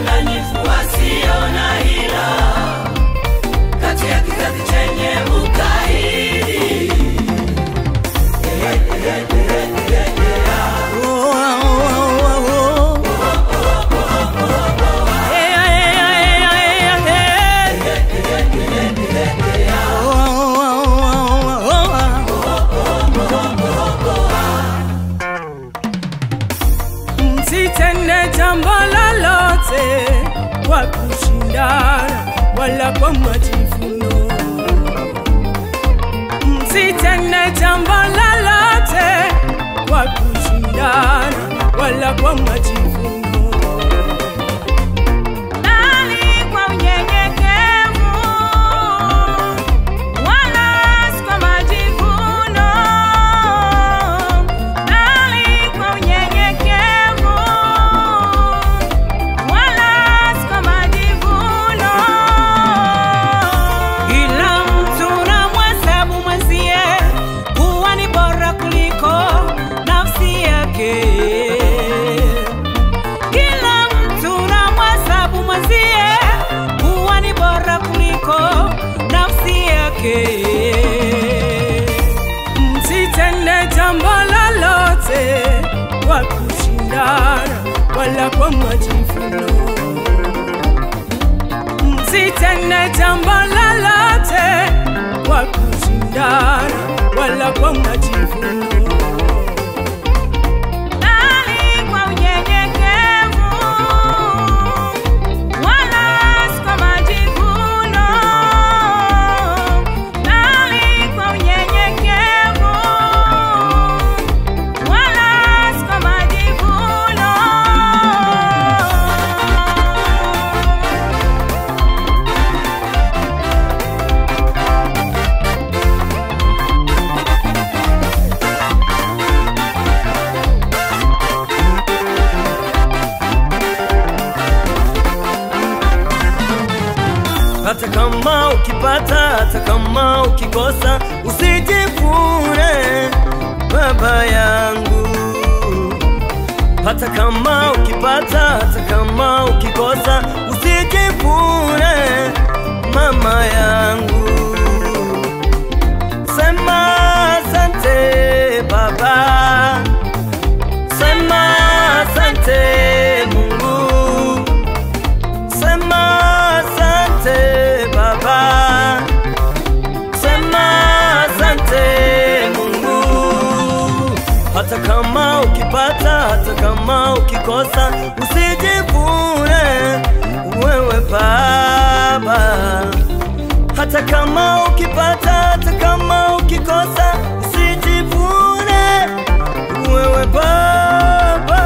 wadanganyifu wasio na hila, kati ya kizazi chenye ukaidi. Msitende jambo lolote kwa kushindana wala kwa majivuno. Msitende jambo lolote kwa kushindana wala kwa majivuno. Bali kwa unyenyekevu wala kwa majivuno. Bali kwa unyenyekevu wala kwa majivuno. Kila mtu na mhesabu mwenzie kuwa ni bora kuliko nafsi yake. Kila mtu na mhesabu mwenzie kuwa ni bora kuliko nafsi yake. Msitende jambo lolote kwa kushindana wala kwa majivuno. Msitende jambo lolote kwa kushindana wala kwa majivuno. Bali kwa unyenyekevu wala kwa majivuno. Bali kwa unyenyekevu wala kwa majivuno. Hata kama ukipata, hata kama ukikosa, usijivune baba yangu. Hata kama ukipata, hata kama ukikosa, usijivune mama yangu. Sema asante baba, sema asante Mungu, sema asante baba, sema asante Mungu. Hata kama ukipata, hata kama ukikosa, usijivune wewe baba. Hata kama ukipata, hata kama ukikosa, usijivune wewe baba.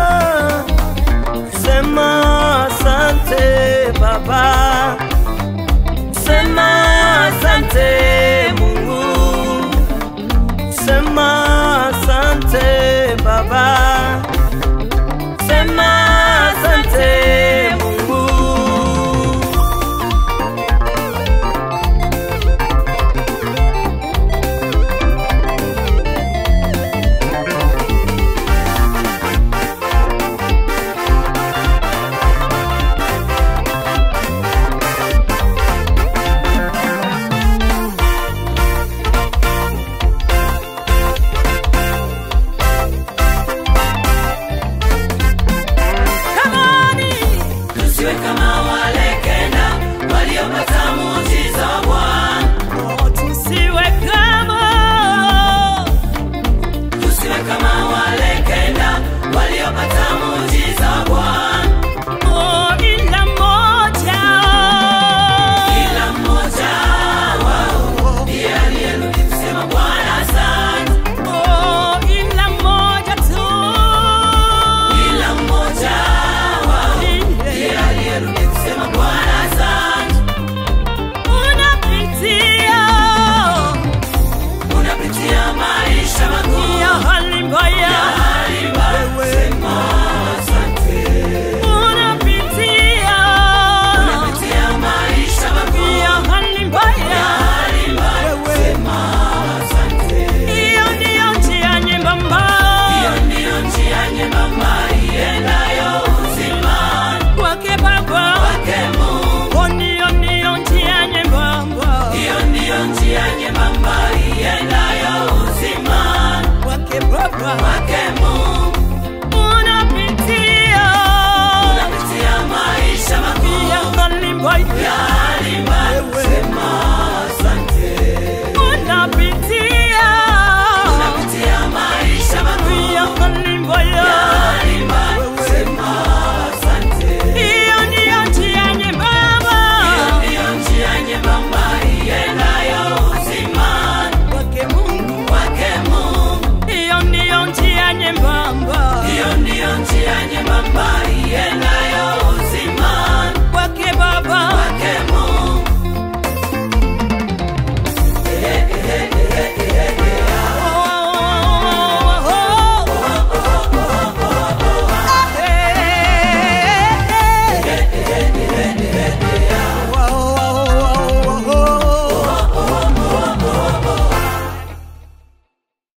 Sema asante baba, sema asante Mungu, sema asante baba, sema asante Mungu. Tusiwe kama